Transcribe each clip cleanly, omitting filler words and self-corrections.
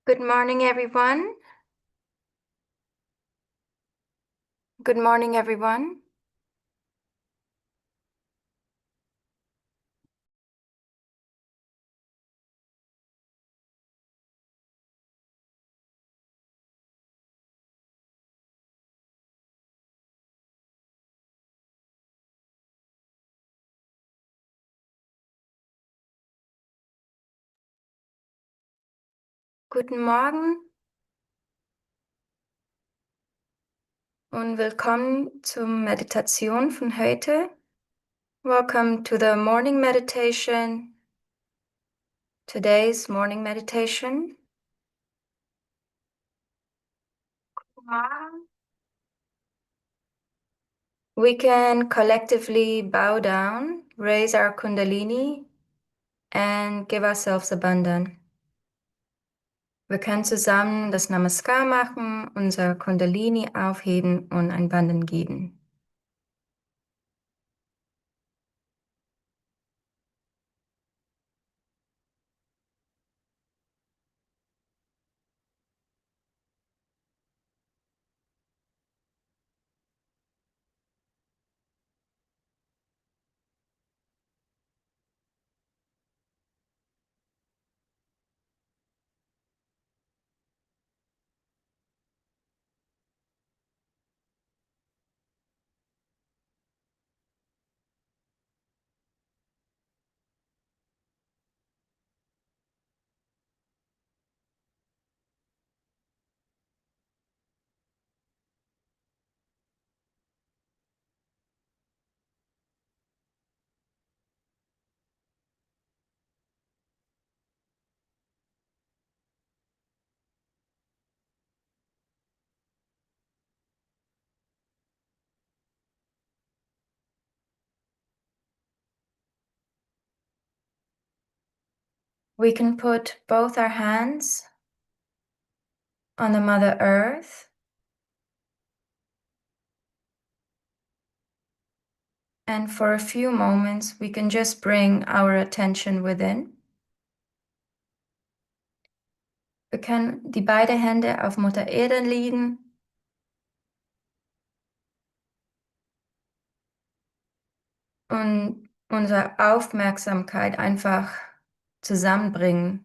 Good morning, everyone. Good morning, everyone. Guten Morgen und willkommen zur Meditation von heute. Welcome to the morning meditation. Today's morning meditation. We can collectively bow down, raise our Kundalini, and give ourselves a Bandhan. Wir können zusammen das Namaskar machen, unser Kundalini aufheben und ein Bandhan geben. We can put both our hands on the Mother Earth and for a few moments we can just bring our attention within. Wir können die beiden Hände auf Mutter Erde legen und unsere Aufmerksamkeit einfach zusammenbringen.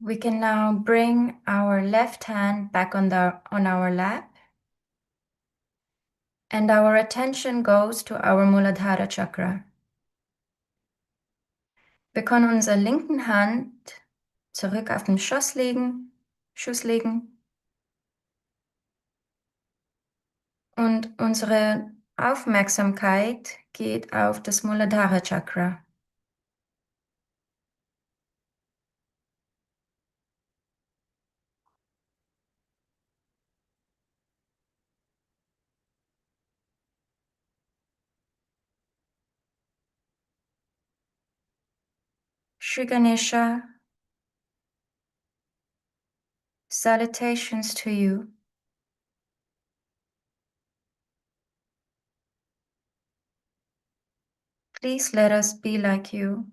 We can now bring our left hand back on our lap, and our attention goes to our Muladhara Chakra. Wir können unsere linken Hand zurück auf den Schoß legen und unsere Aufmerksamkeit geht auf das Muladhara Chakra. Shri Ganesha, salutations to you. Please let us be like you.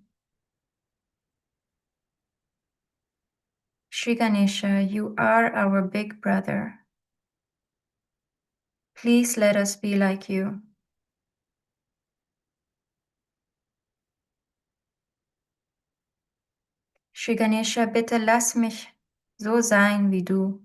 Shri Ganesha, you are our big brother. Please let us be like you. Shri Ganesha, bitte lass mich so sein wie du.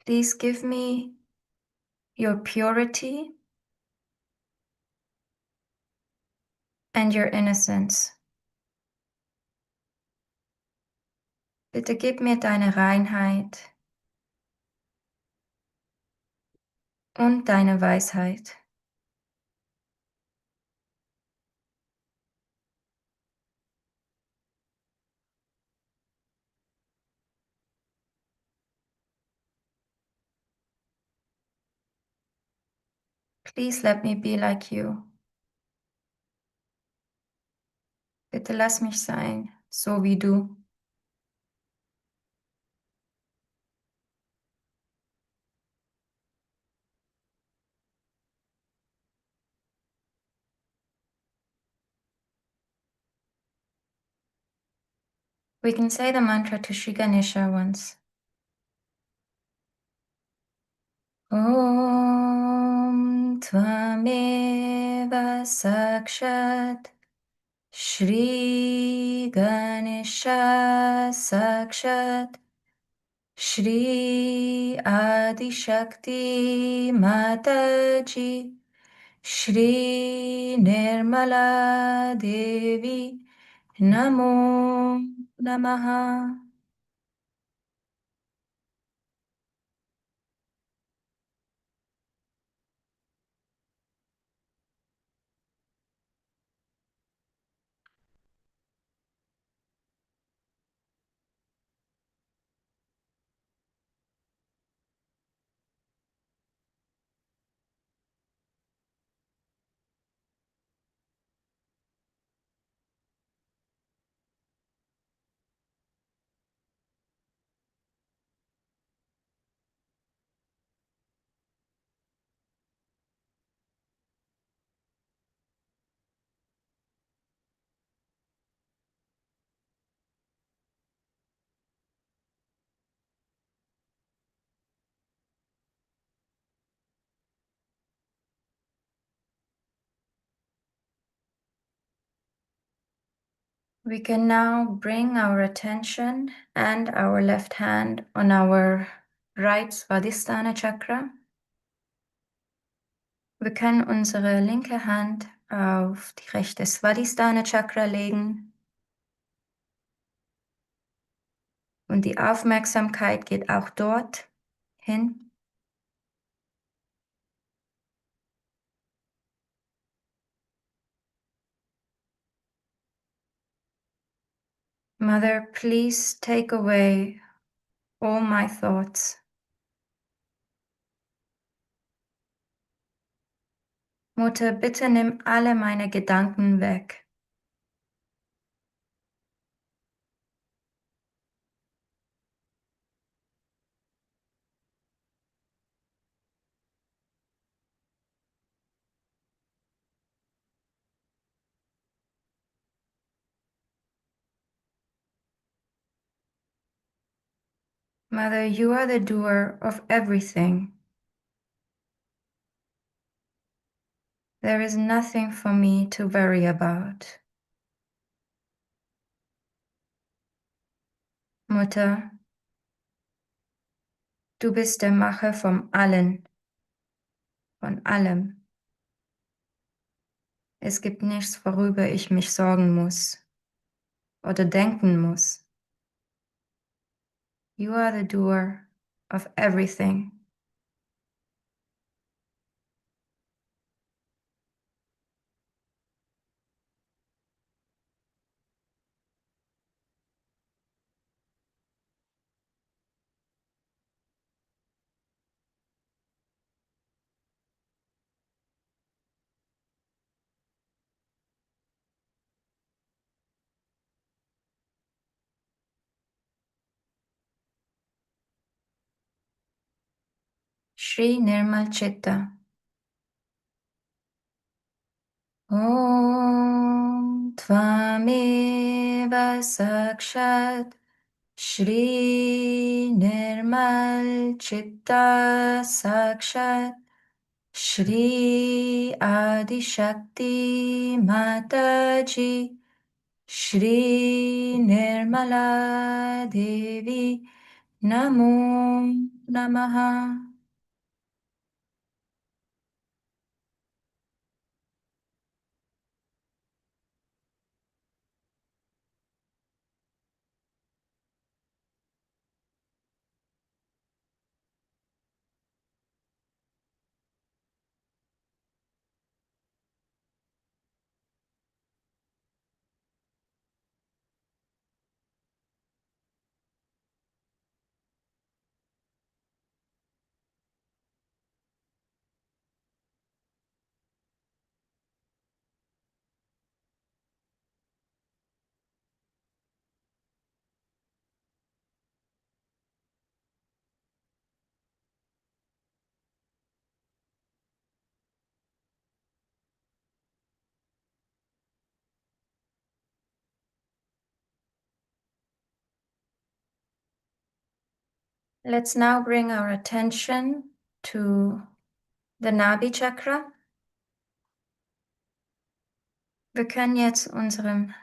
Please give me your purity and your innocence. Bitte gib mir deine Reinheit und deine Weisheit. Please let me be like you. Bitte lass mich sein, so wie du. We can say the mantra to Shri Ganesha once. Om Tvameva Sakshat Shri Ganesha Sakshat Shri Adi Shakti Mataji Shri Nirmala Devi Namo Namaha. We can now bring our attention and our left hand on our right Svadhisthana Chakra. Wir können unsere linke Hand auf die rechte Svadhisthana Chakra legen und die Aufmerksamkeit geht auch dort hin. Mother, please take away all my thoughts. Mutter, bitte nimm alle meine Gedanken weg. Mother, you are the doer of everything. There is nothing for me to worry about. Mutter, du bist der Macher von allen, von allem. Es gibt nichts, worüber ich mich sorgen muss oder denken muss. You are the doer of everything. Shri Nirmal Chitta. Om Tvameva Sakshat Shri Nirmal Chitta Sakshat Shri Adi Shakti Mataji Shri Nirmala Devi Namo Namaha. Let's now bring our attention to the Nabi Chakra. Wir können jetzt unsere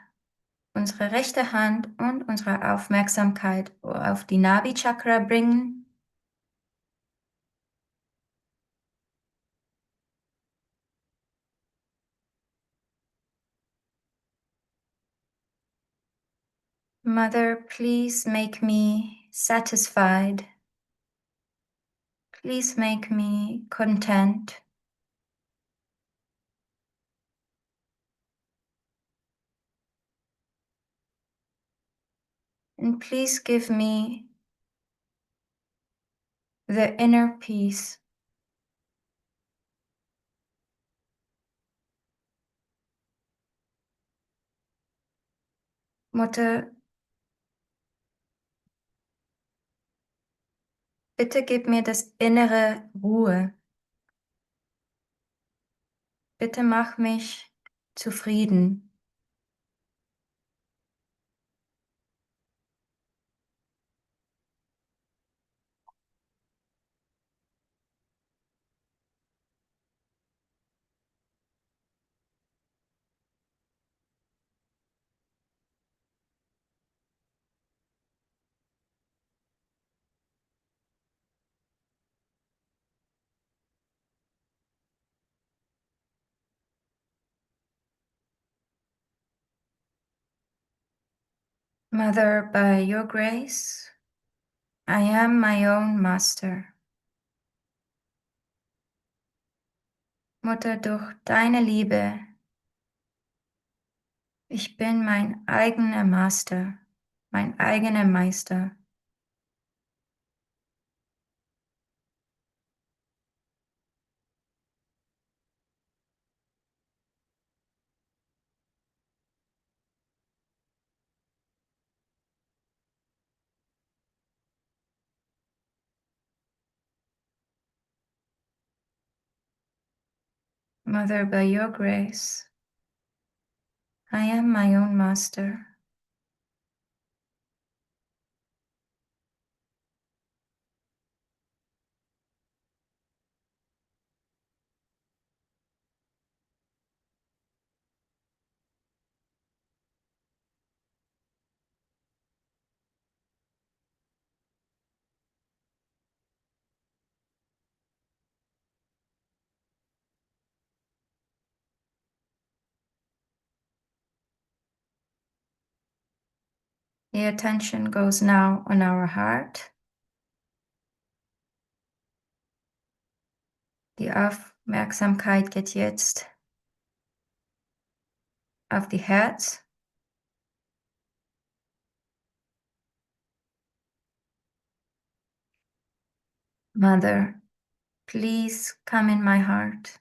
rechte Hand und unsere Aufmerksamkeit auf die Nabi Chakra bringen. Mother, please make me satisfied. Please make me content. And please give me the inner peace. Mutter, bitte gib mir das innere Ruhe. Bitte mach mich zufrieden. Mother, by your grace, I am my own master. Mutter, durch deine Liebe, ich bin mein eigener Master, mein eigener Meister. Mother, by your grace, I am my own master. The attention goes now on our heart. Die Aufmerksamkeit geht jetzt auf die Herz. Mother, please come in my heart.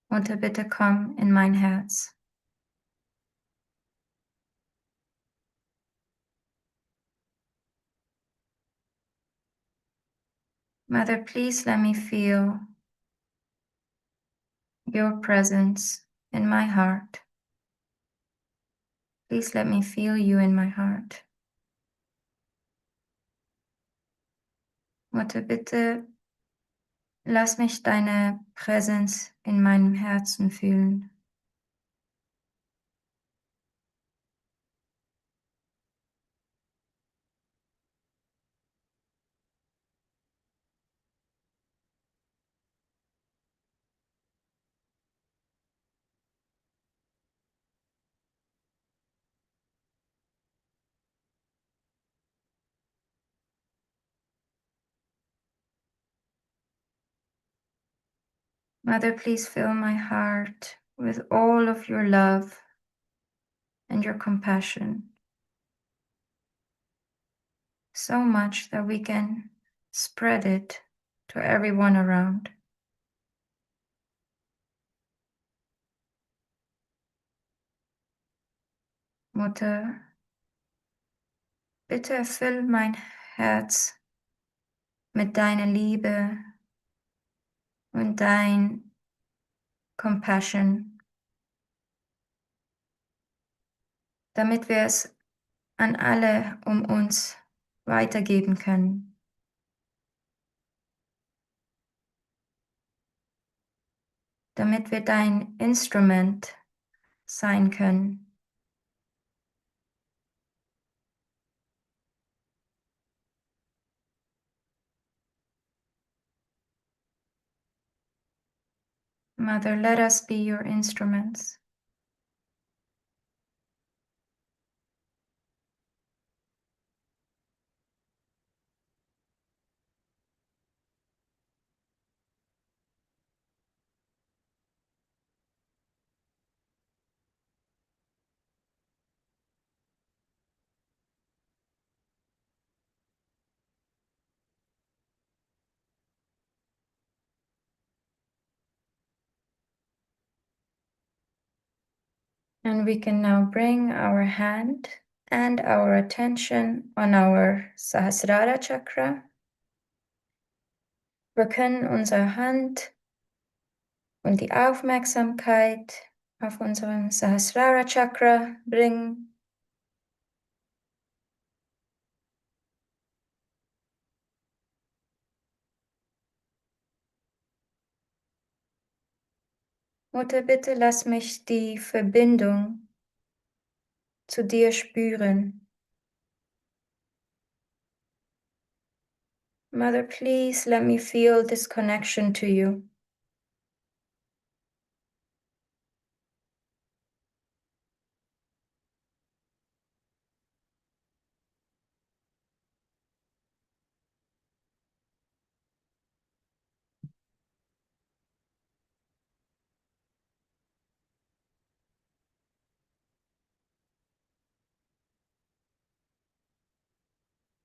Mutter, bitte komm in mein Herz. Mother, please let me feel your presence in my heart. Please let me feel you in my heart. Mutter, bitte lass mich deine Präsenz in meinem Herzen fühlen. Mother, please fill my heart with all of your love and your compassion, so much that we can spread it to everyone around. Mutter, bitte erfüll mein Herz mit deiner Liebe und dein Compassion, damit wir es an alle um uns weitergeben können. Damit wir dein Instrument sein können. Mother, let us be your instruments. And we can now bring our hand and our attention on our Sahasrara Chakra. Wir können unsere Hand und die Aufmerksamkeit auf unserem Sahasrara Chakra bringen. Mutter, bitte lass mich die Verbindung zu dir spüren. Mother, please let me feel this connection to you.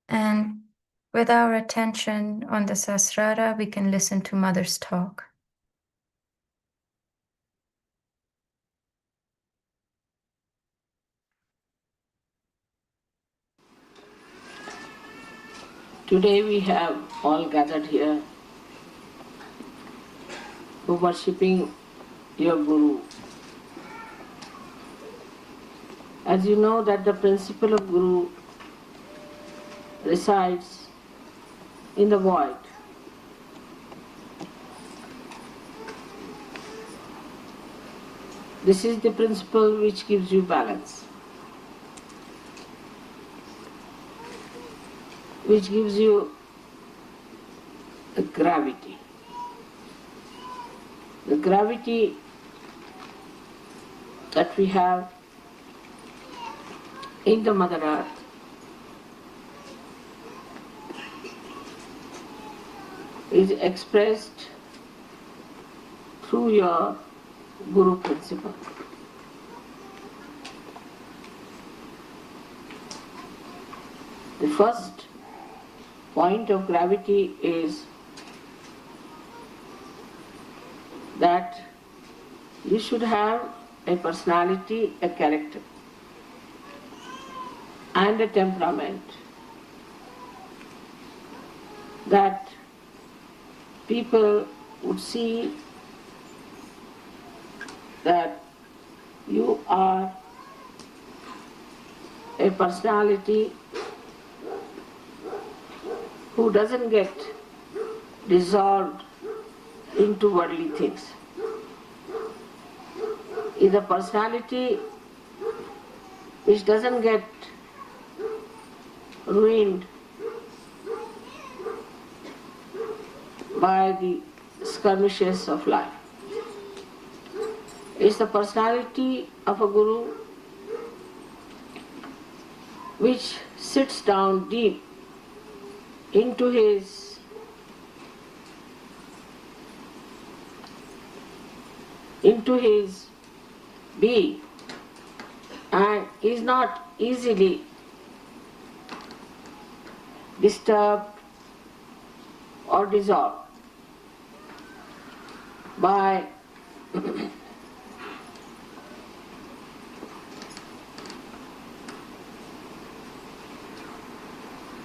And with our attention on the Sahasrara, we can listen to Mother's talk. Today we have all gathered here for worshipping your Guru. As you know that the principle of Guru resides in the void. This is the principle which gives you balance, which gives you a gravity. The gravity that we have in the Mother Earth is expressed through your Guru principle. The first point of gravity is that you should have a personality, a character, and a temperament that people would see that you are a personality who doesn't get dissolved into worldly things. Is a personality which doesn't get ruined by the skirmishes of life. It's the personality of a guru which sits down deep into his being and is not easily disturbed or dissolved by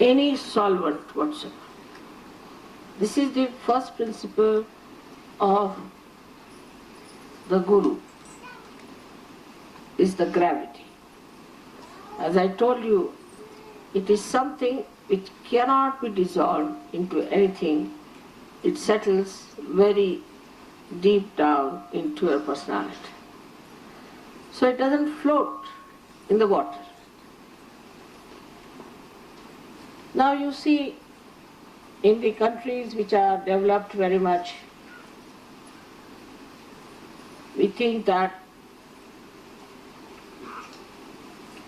any solvent whatsoever. This is the first principle of the Guru, is the gravity. As I told you, it is something which cannot be dissolved into anything. It settles very deep down into your personality. So it doesn't float in the water. Now you see, in the countries which are developed very much, we think that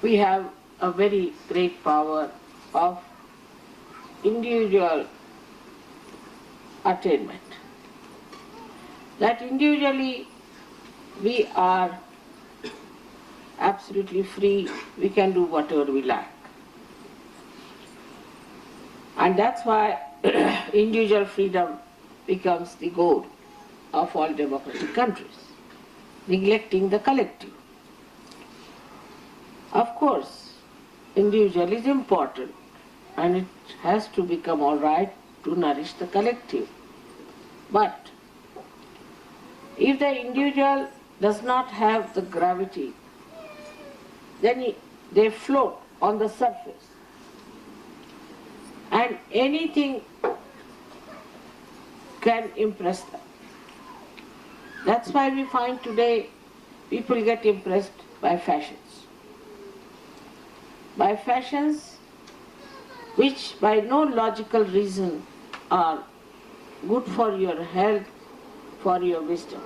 we have a very great power of individual attainment. That individually we are absolutely free, we can do whatever we like. And that's why individual freedom becomes the goal of all democratic countries, neglecting the collective. Of course, individual is important and it has to become all right to nourish the collective. But if the individual does not have the gravity, then they float on the surface. And anything can impress them. That's why we find today people get impressed by fashions. By fashions which by no logical reason are good for your health, for your wisdom.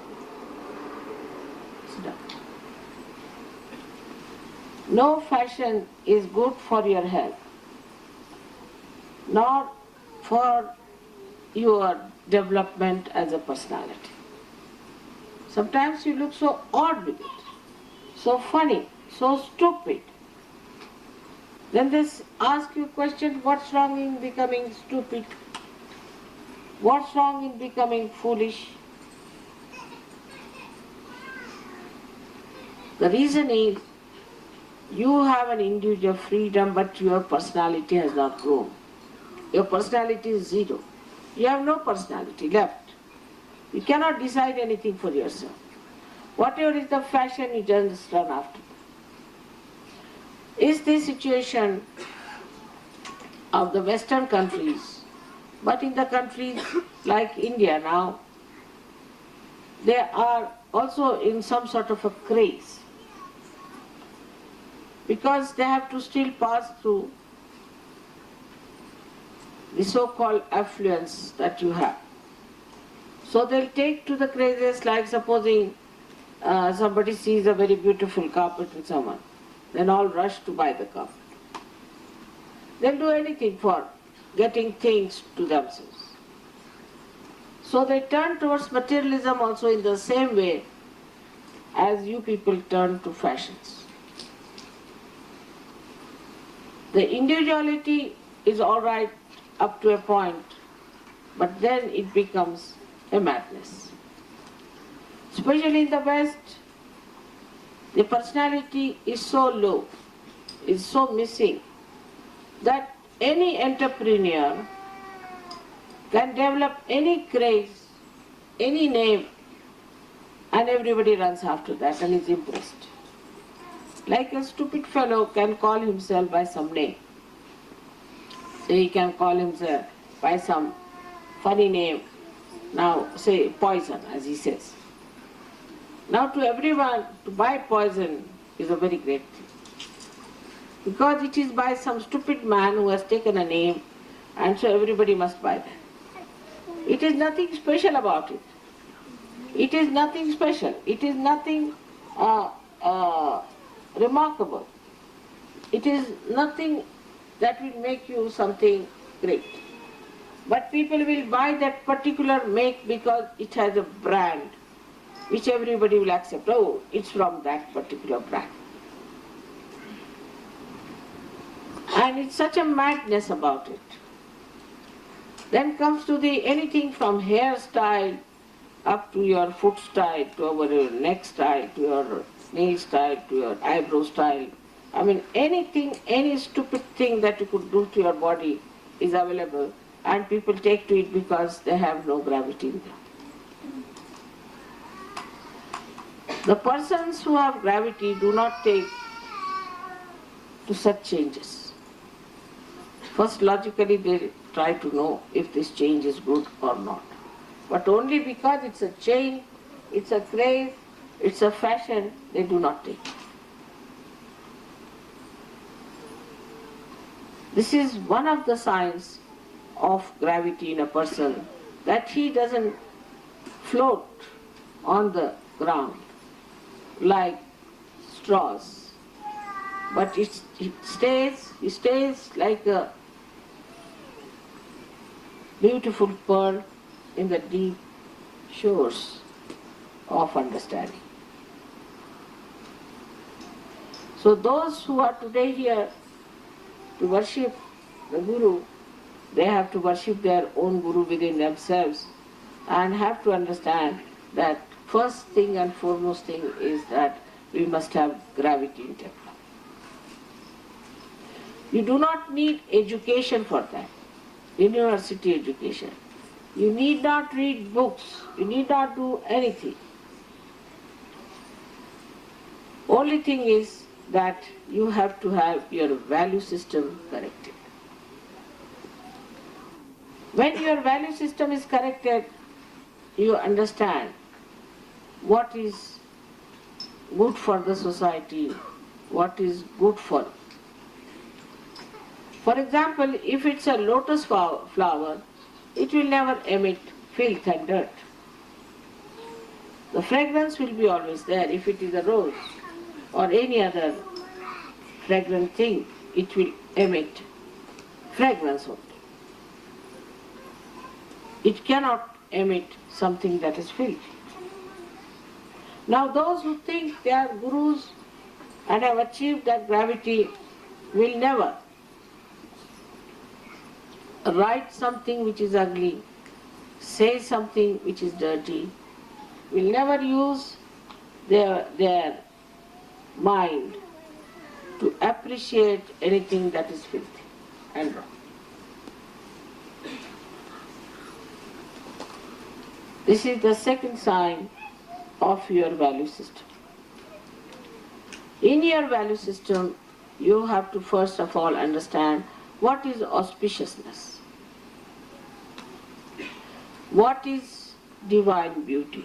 No fashion is good for your health, nor for your development as a personality. Sometimes you look so odd with it, so funny, so stupid. Then they ask you a question, what's wrong in becoming stupid? What's wrong in becoming foolish? The reason is, you have an individual freedom, but your personality has not grown. Your personality is zero. You have no personality left. You cannot decide anything for yourself. Whatever is the fashion, you just run after. Is the situation of the Western countries, but in the countries like India now, they are also in some sort of a craze, because they have to still pass through the so-called affluence that you have. So they'll take to the crazes, like supposing somebody sees a very beautiful carpet in someone, then all rush to buy the carpet. They'll do anything for getting things to themselves. So they turn towards materialism also in the same way as you people turn to fashions. The individuality is all right up to a point, but then it becomes a madness. Especially in the West, the personality is so low, is so missing, that any entrepreneur can develop any craze, any name, and everybody runs after that and is impressed. Like a stupid fellow can call himself by some name. Say he can call himself by some funny name, now say poison, as he says. Now to everyone, to buy poison is a very great thing. Because it is by some stupid man who has taken a name, and so everybody must buy that. It is nothing special about it. It is nothing special. It is nothing remarkable. It is nothing that will make you something great. But people will buy that particular make because it has a brand which everybody will accept. Oh, it's from that particular brand. And it's such a madness about it. Then comes to the anything from hairstyle up to your foot style, to your neck style, to your nail style, to your eyebrow style. I mean, anything, any stupid thing that you could do to your body is available, and people take to it because they have no gravity in them. The persons who have gravity do not take to such changes. First, logically, they try to know if this change is good or not. But only because it's a change, it's a craze, it's a fashion, they do not take it. This is one of the signs of gravity in a person, that he doesn't float on the ground like straws, but he stays like a beautiful pearl in the deep shores of understanding. So those who are today here to worship the Guru, they have to worship their own Guru within themselves and have to understand that first thing and foremost thing is that we must have gravity in temple. You do not need education for that, university education. You need not read books, you need not do anything. Only thing is that you have to have your value system corrected. When your value system is corrected, you understand what is good for the society, what is good for. For example, if it's a lotus flower, it will never emit filth and dirt. The fragrance will be always there. If it is a rose or any other fragrant thing, it will emit fragrance only. It cannot emit something that is filthy. Now those who think they are gurus and have achieved that gravity will never write something which is ugly, say something which is dirty, will never use their mind to appreciate anything that is filthy and wrong. This is the second sign of your value system. In your value system, you have to first of all understand what is auspiciousness, what is divine beauty,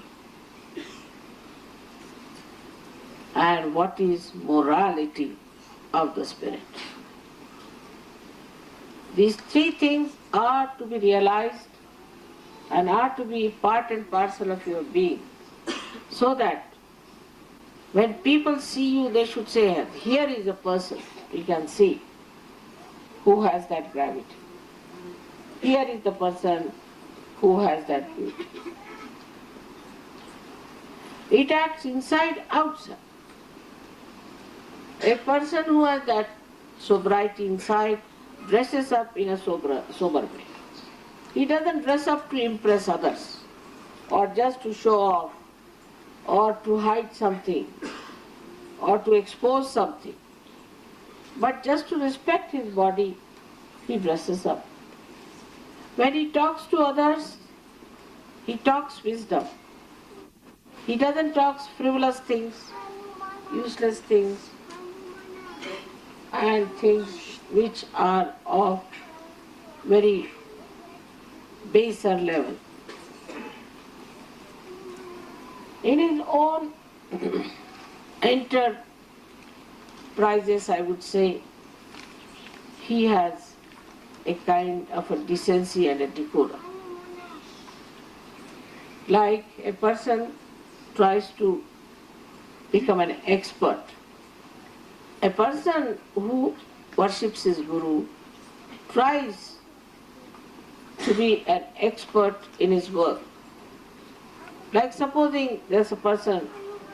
and what is morality of the spirit. These three things are to be realized and are to be part and parcel of your being, so that when people see you, they should say, here is a person we can see who has that gravity. Here is the person who has that beauty. It acts inside, outside. A person who has that sobriety inside dresses up in a sober way. He doesn't dress up to impress others, or just to show off, or to hide something, or to expose something. But just to respect his body, he dresses up. When he talks to others, he talks wisdom. He doesn't talk frivolous things, useless things, and things which are of very baser level. In his own enterprises, I would say, he has a kind of a decency and a decorum. Like a person tries to become an expert. A person who worships his guru tries to be an expert in his work. Like supposing there's a person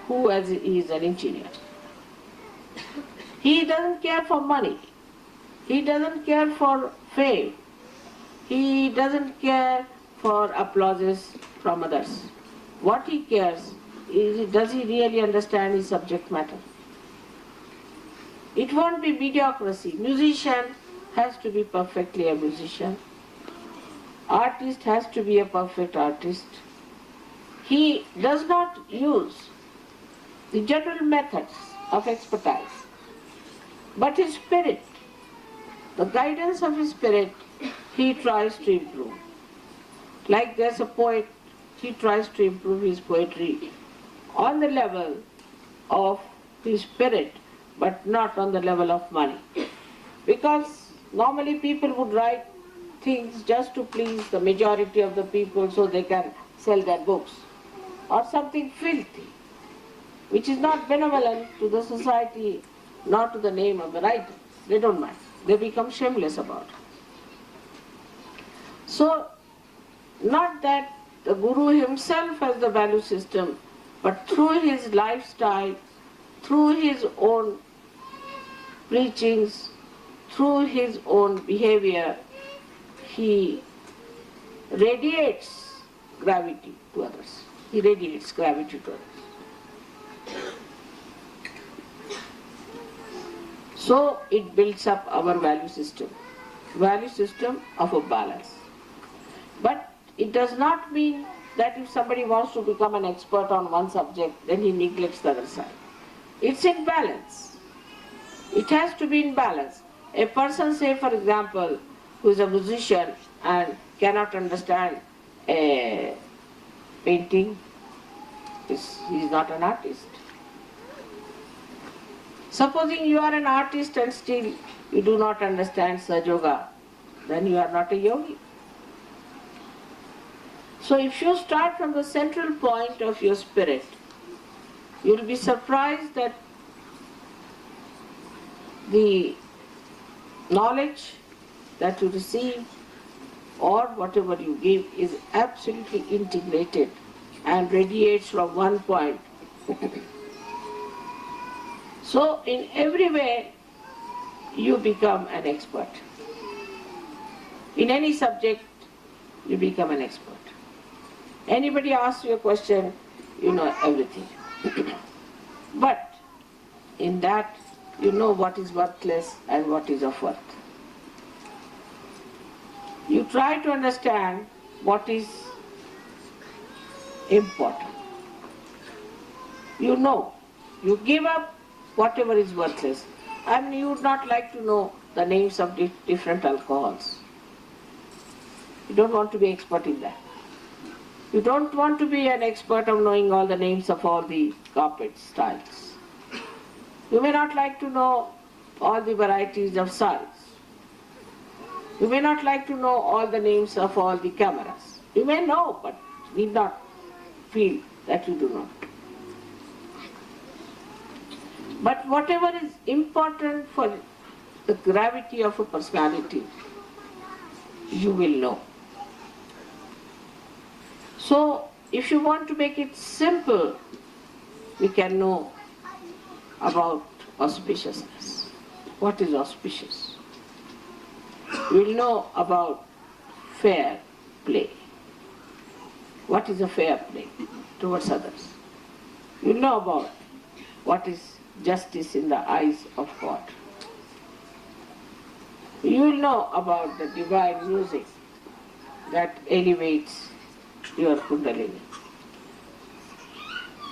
who is an engineer. He doesn't care for money. He doesn't care for fame. He doesn't care for applauses from others. What he cares is, does he really understand his subject matter? It won't be mediocrity. Musician has to be perfectly a musician. Artist has to be a perfect artist. He does not use the general methods of expertise, but his spirit, the guidance of his spirit, he tries to improve. Like there's a poet, he tries to improve his poetry on the level of his spirit, but not on the level of money. Because normally people would write things just to please the majority of the people so they can sell their books, or something filthy, which is not benevolent to the society, not to the name of the writer. They don't mind. They become shameless about it. So, not that the Guru himself has the value system, but through his lifestyle, through his own preachings, through his own behavior, he radiates gravity to others. He radiates gravity to others. So it builds up our value system of a balance. But it does not mean that if somebody wants to become an expert on one subject, then he neglects the other side. It's in balance. It has to be in balance. A person, say for example, who is a musician and cannot understand a painting, he is not an artist. Supposing you are an artist and still you do not understand Sahaja Yoga, then you are not a yogi. So if you start from the central point of your spirit, you will be surprised that the knowledge that you receive or whatever you give is absolutely integrated and radiates from one point. So in every way you become an expert. In any subject you become an expert. Anybody asks you a question, you know everything. But in that you know what is worthless and what is of worth. You try to understand what is important. You know, you give up whatever is worthless. And you would not like to know the names of different alcohols. You don't want to be expert in that. You don't want to be an expert of knowing all the names of all the carpet styles. You may not like to know all the varieties of size. You may not like to know all the names of all the cameras. You may know, but need not feel that you do not. But whatever is important for the gravity of a personality, you will know. So, if you want to make it simple, we can know about auspiciousness. What is auspicious? We will know about fair play. What is a fair play towards others? You will know about what is justice in the eyes of God. You will know about the divine music that elevates your Kundalini.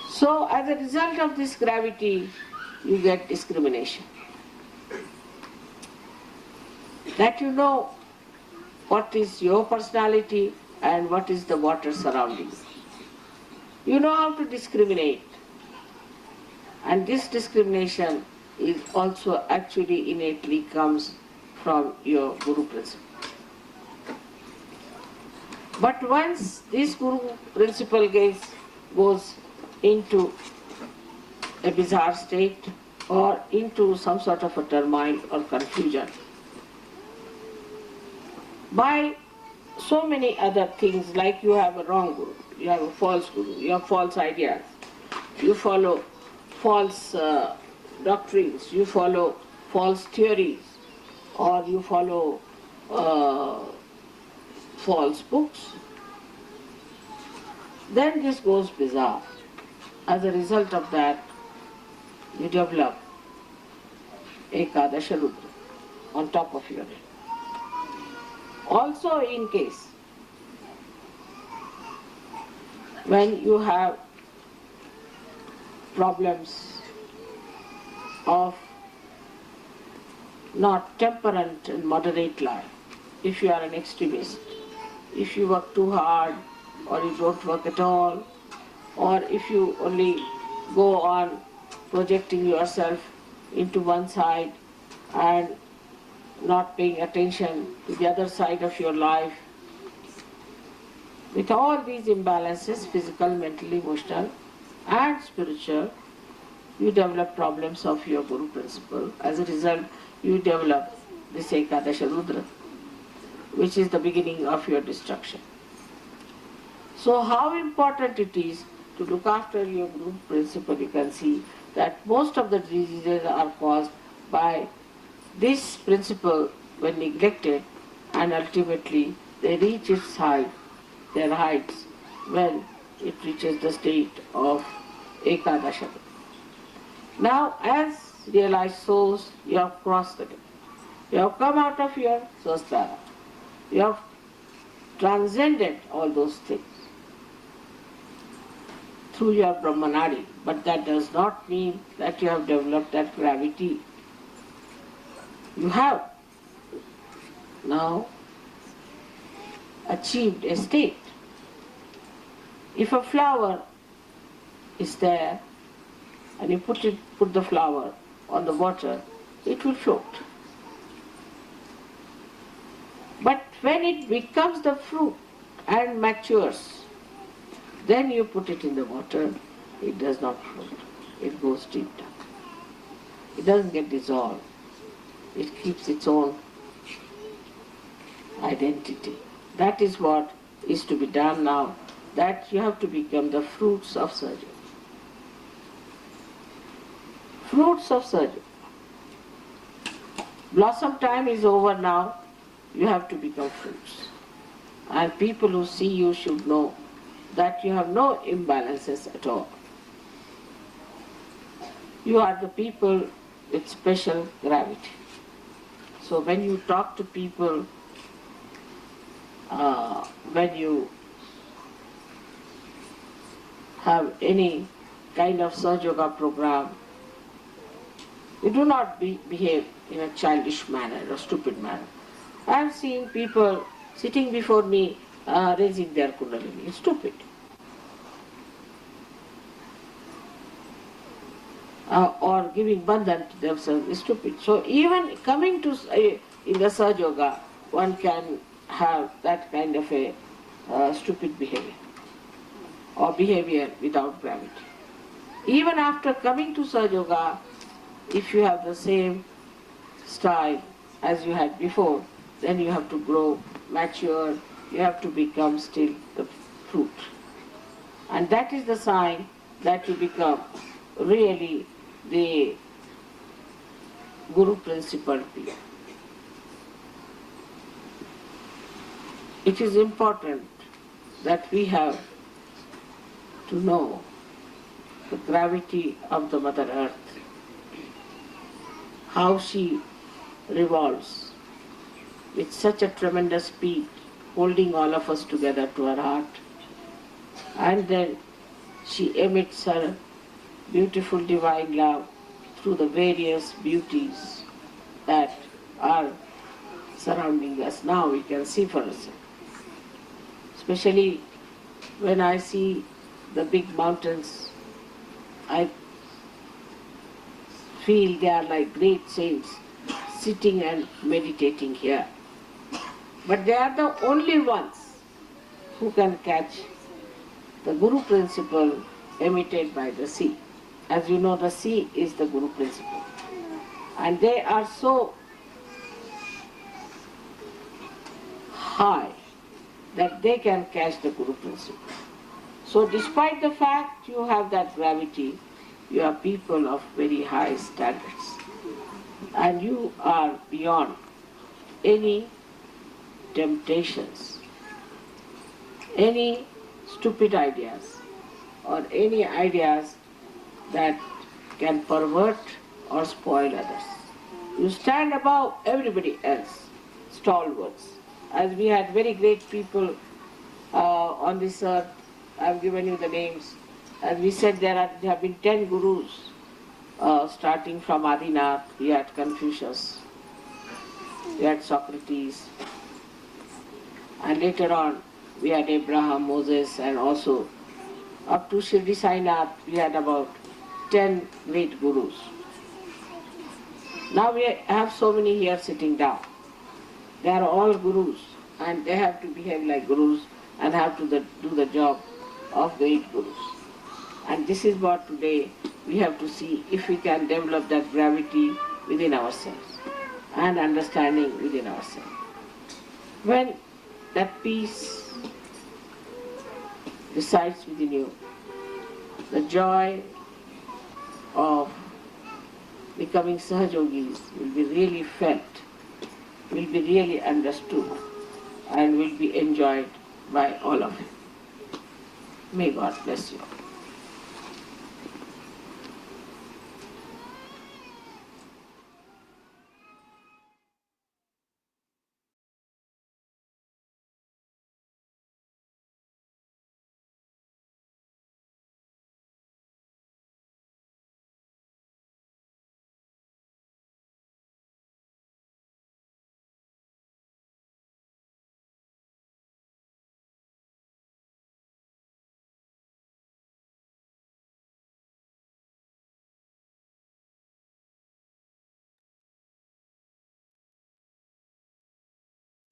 So as a result of this gravity, you get discrimination. That you know what is your personality and what is the water surrounding. You know how to discriminate. And this discrimination is also actually innately comes from your Guru principle. But once this Guru principle goes into a bizarre state or into some sort of a turmoil or confusion, by so many other things, like you have a wrong Guru, you have a false Guru, you have false ideas, you follow false doctrines, you follow false theories, or you follow false books, then this goes bizarre. As a result of that, you develop Ekadasha Rudra on top of your head. Also, in case when you have problems of not temperate and moderate life, if you are an extremist, if you work too hard or you don't work at all, or if you only go on projecting yourself into one side and not paying attention to the other side of your life, with all these imbalances, physical, mental, emotional and spiritual, you develop problems of your Guru principle. As a result, you develop this Ekadasha Rudra, which is the beginning of your destruction. So how important it is to look after your Guru principle, you can see that most of the diseases are caused by this principle when neglected, and ultimately they reach its height, their heights, when it reaches the state of Ekadasha. Now, as realized souls, you have crossed the gate. You have come out of your Swastara. You have transcended all those things through your Brahmanadi, but that does not mean that you have developed that gravity. You have now achieved a state. If a flower is there and you put the flower on the water, it will float. But when it becomes the fruit and matures, then you put it in the water, it does not float. It goes deep down. It doesn't get dissolved. It keeps its own identity. That is what is to be done now, that you have to become the fruits of surgery. Fruits of surgery. Blossom time is over now, you have to become fruits. And people who see you should know that you have no imbalances at all. You are the people with special gravity. So when you talk to people, when you have any kind of Sahaja Yoga program, you do not behave in a childish manner or stupid manner. I am seeing people sitting before me raising their Kundalini. It's stupid. Or giving bandhan to themselves is stupid. So even coming to in the Sahaja Yoga, one can have that kind of a stupid behavior or behavior without gravity. Even after coming to Sahaja Yoga, if you have the same style as you had before, then you have to grow, mature, you have to become still the fruit. And that is the sign that you become really the Guru principle being. It is important that we have to know the gravity of the Mother Earth, how she revolves with such a tremendous speed, holding all of us together to her heart. And then she emits her beautiful divine love through the various beauties that are surrounding us. Now we can see for ourselves. especially when I see the big mountains. I feel they are like great saints sitting and meditating here. But they are the only ones who can catch the Guru principle emitted by the sea. As you know, the sea is the Guru principle. And they are so high that they can catch the Guru principle. So despite the fact you have that gravity, you are people of very high standards. And you are beyond any temptations, any stupid ideas, or any ideas that can pervert or spoil others. You stand above everybody else, stalwarts. As we had very great people on this earth, I've given you the names. As we said, there have been 10 gurus, starting from Adinath. We had Confucius, we had Socrates, and later on we had Abraham, Moses, and also up to Shirdi Sainath we had about 10 great gurus. Now we have so many here sitting down. They are all gurus and they have to behave like gurus and have to do the job of great gurus. And this is what today we have to see if we can develop that gravity within ourselves and understanding within ourselves. When that peace resides within you, the joy of becoming Sahajogis will be really felt, will be really understood, and will be enjoyed by all of you. May God bless you.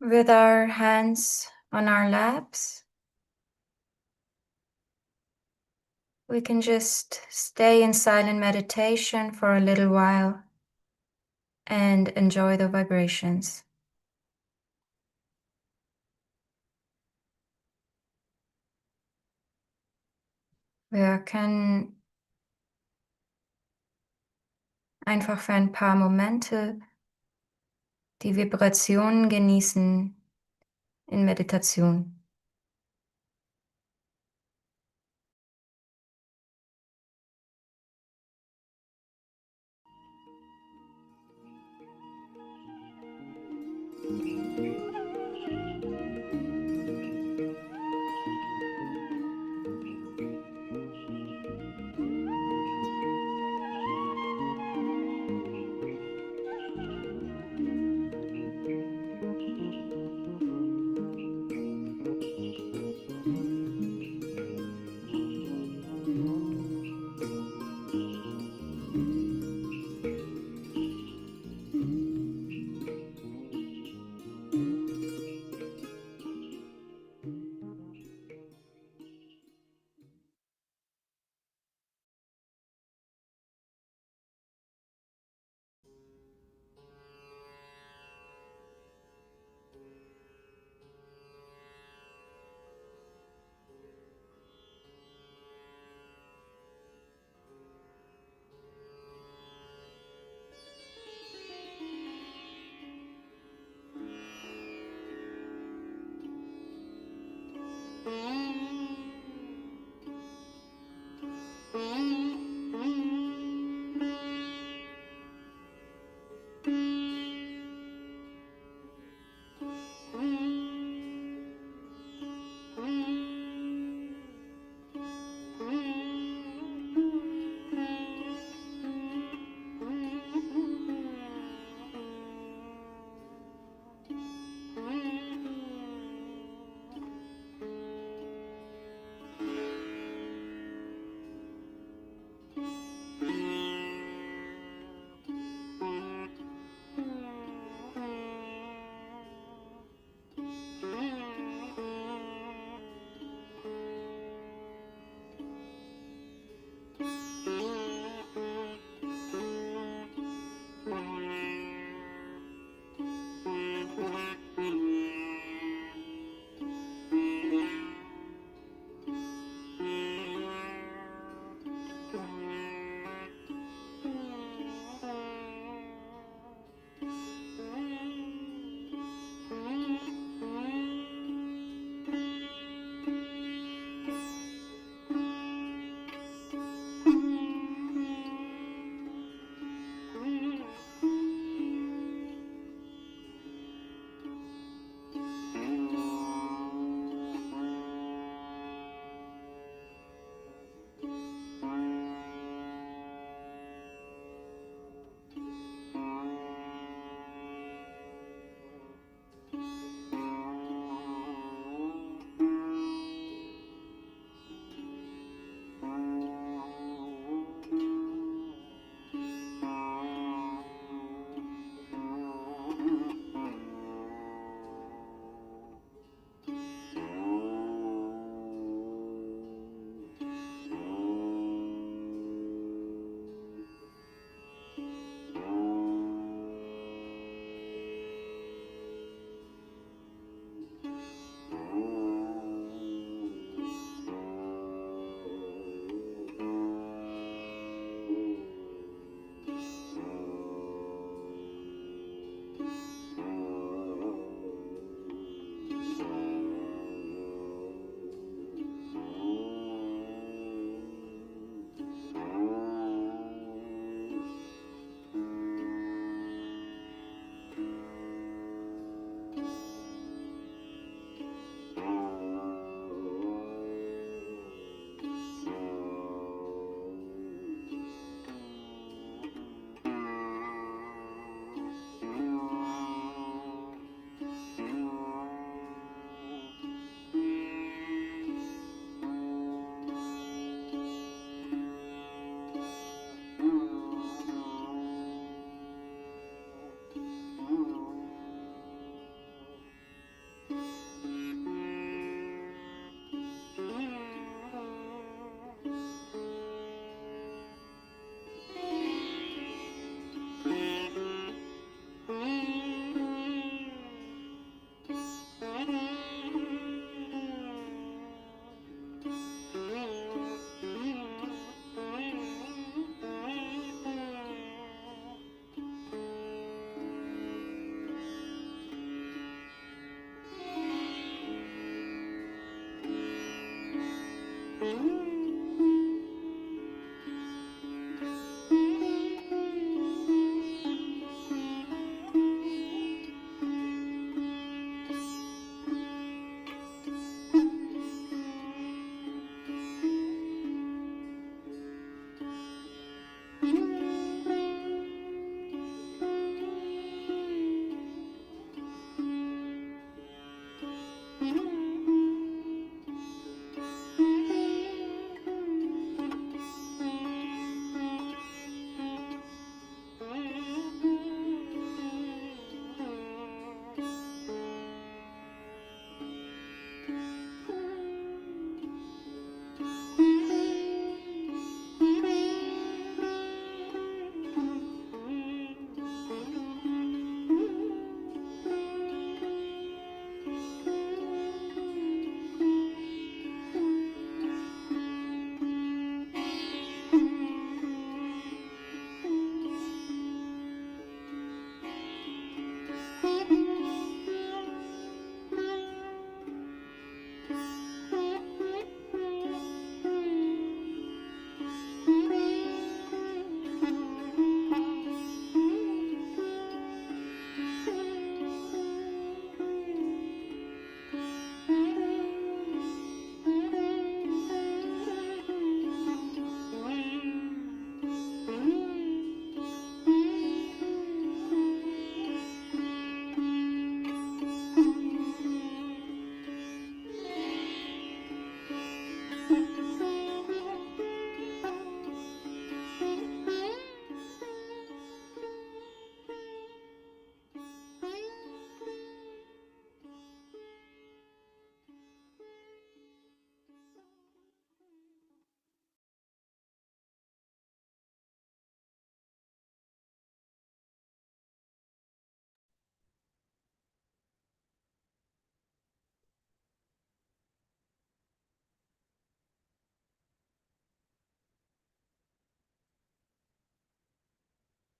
With our hands on our laps, we can just stay in silent meditation for a little while and enjoy the vibrations. Wir können einfach für ein paar Momente die Vibrationen genießen in Meditation.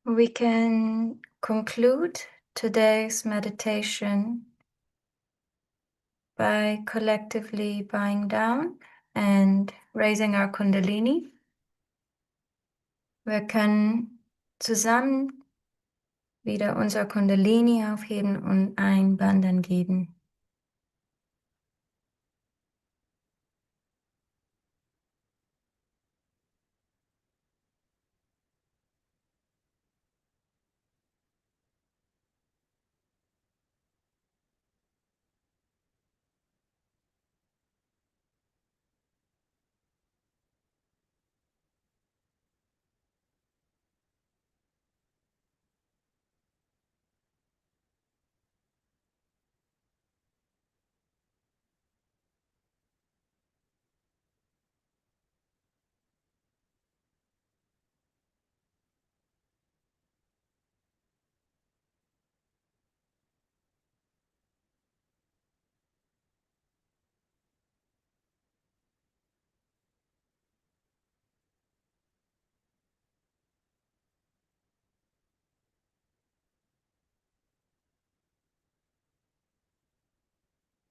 We can conclude today's meditation by collectively bowing down and raising our Kundalini. Wir können zusammen wieder unser Kundalini aufheben und ein Bandhan geben.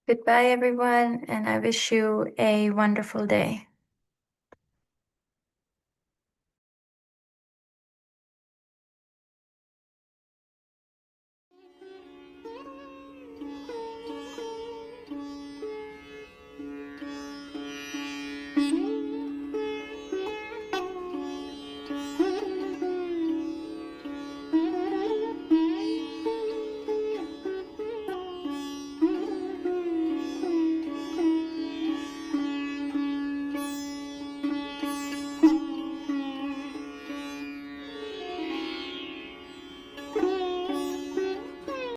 Goodbye, everyone, and I wish you a wonderful day.